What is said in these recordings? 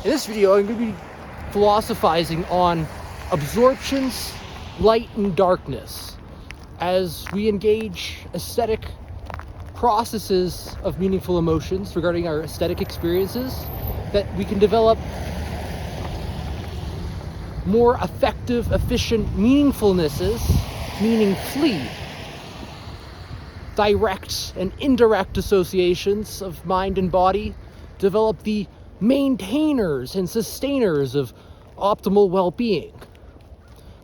In this video, I'm going to be philosophizing on absorptions, light and darkness, as we engage aesthetic processes of meaningful emotions regarding our aesthetic experiences, that we can develop more effective, efficient meaningfulnesses, meaningfully, direct and indirect associations of mind and body, develop the maintainers and sustainers of optimal well-being,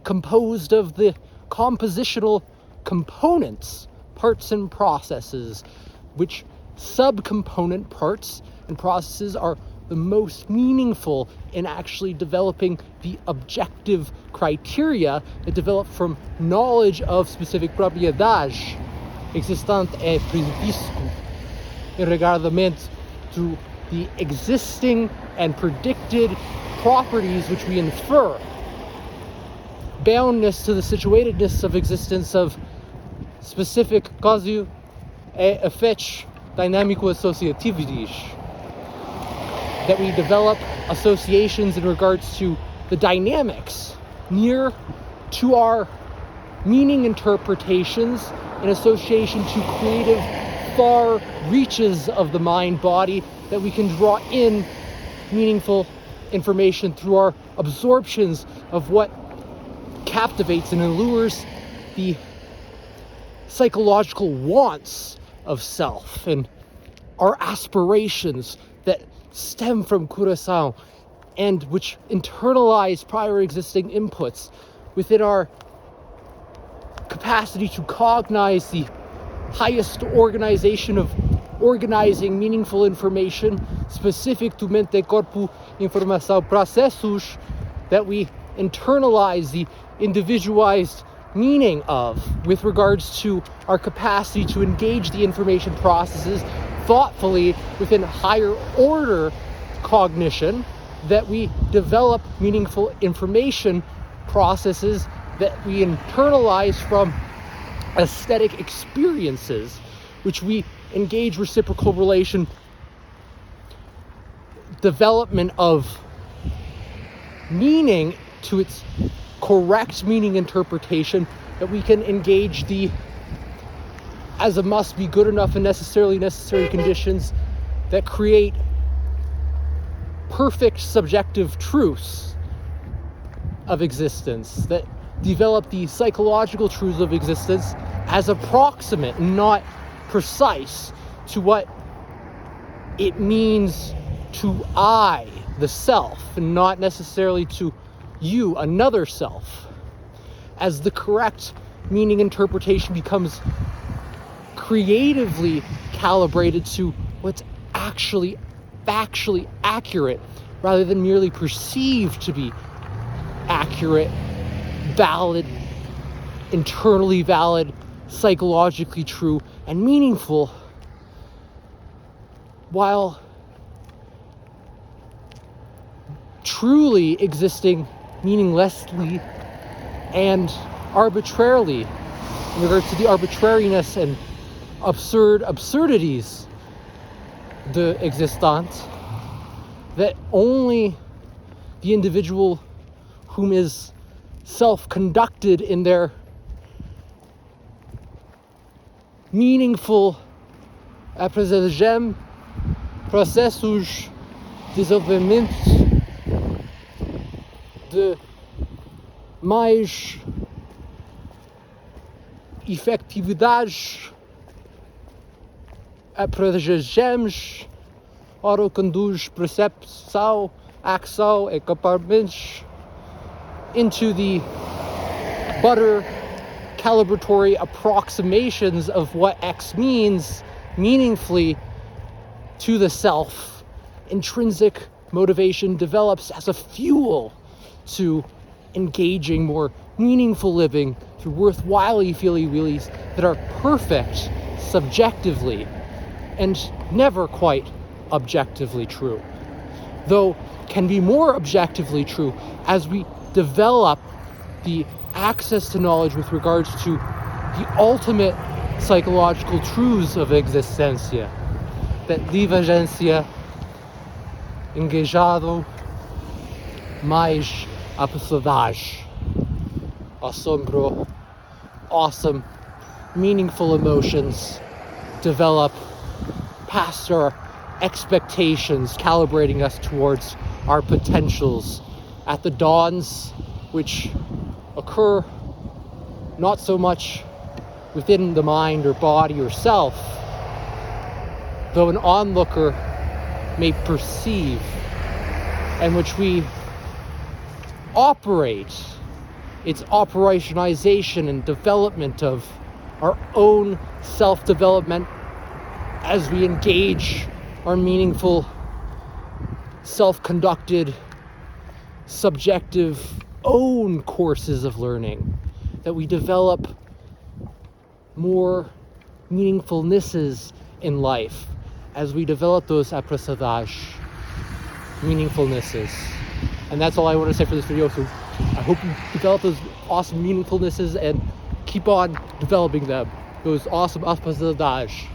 composed of the compositional components, parts and processes, which subcomponent parts and processes are the most meaningful in actually developing the objective criteria that develop from knowledge of specific propriedades, existente e especifíco, in regardamento to the existing and predicted properties which we infer, boundness to the situatedness of existence of specific causal e effect dynamico associatividades, that we develop associations in regards to the dynamics near to our meaning interpretations in association to creative far reaches of the mind-body, that we can draw in meaningful information through our absorptions of what captivates and allures the psychological wants of self and our aspirations that stem from coração and which internalize prior existing inputs within our capacity to cognize the highest organization of organizing meaningful information specific to mente-corpo informação processos, that we internalize the individualized meaning of with regards to our capacity to engage the information processes thoughtfully within higher order cognition, that we develop meaningful information processes that we internalize from aesthetic experiences, which we engage reciprocal relation development of meaning to its correct meaning interpretation, that we can engage the as a must be good enough and necessarily necessary conditions that create perfect subjective truths of existence, that develop the psychological truths of existence as approximate, not precise, to what it means to I, the self, and not necessarily to you, another self, as the correct meaning interpretation becomes creatively calibrated to what's actually factually accurate rather than merely perceived to be accurate, valid, internally valid, psychologically true, and meaningful, while truly existing meaninglessly and arbitrarily in regards to the arbitrariness and absurdities de existence, that only the individual whom is self-conducted in their meaningful aprendizagem, processos, desenvolvendo de mais efetividades, aprendizagemos, autoconduz, percepção, ação e comportamento, into the better calibratory approximations of what X means meaningfully to the self. Intrinsic motivation develops as a fuel to engaging more meaningful living through worthwhile feely-wheelies that are perfect subjectively and never quite objectively true, though can be more objectively true as we develop the access to knowledge with regards to the ultimate psychological truths of existência, that validação, engajando, mais acepçãodades, assombro, awesome, meaningful emotions develop past our expectations, calibrating us towards our potentials at the dawns, which occur not so much within the mind or body or self, though an onlooker may perceive, and which we operate its operationalization and development of our own self-development as we engage our meaningful, self-conducted, subjective own courses of learning, that we develop more meaningfulnesses in life as we develop those acepçãodades, meaningfulnesses. And that's all I want to say for this video. So I hope you develop those awesome meaningfulnesses and keep on developing them. Those awesome acepçãodades.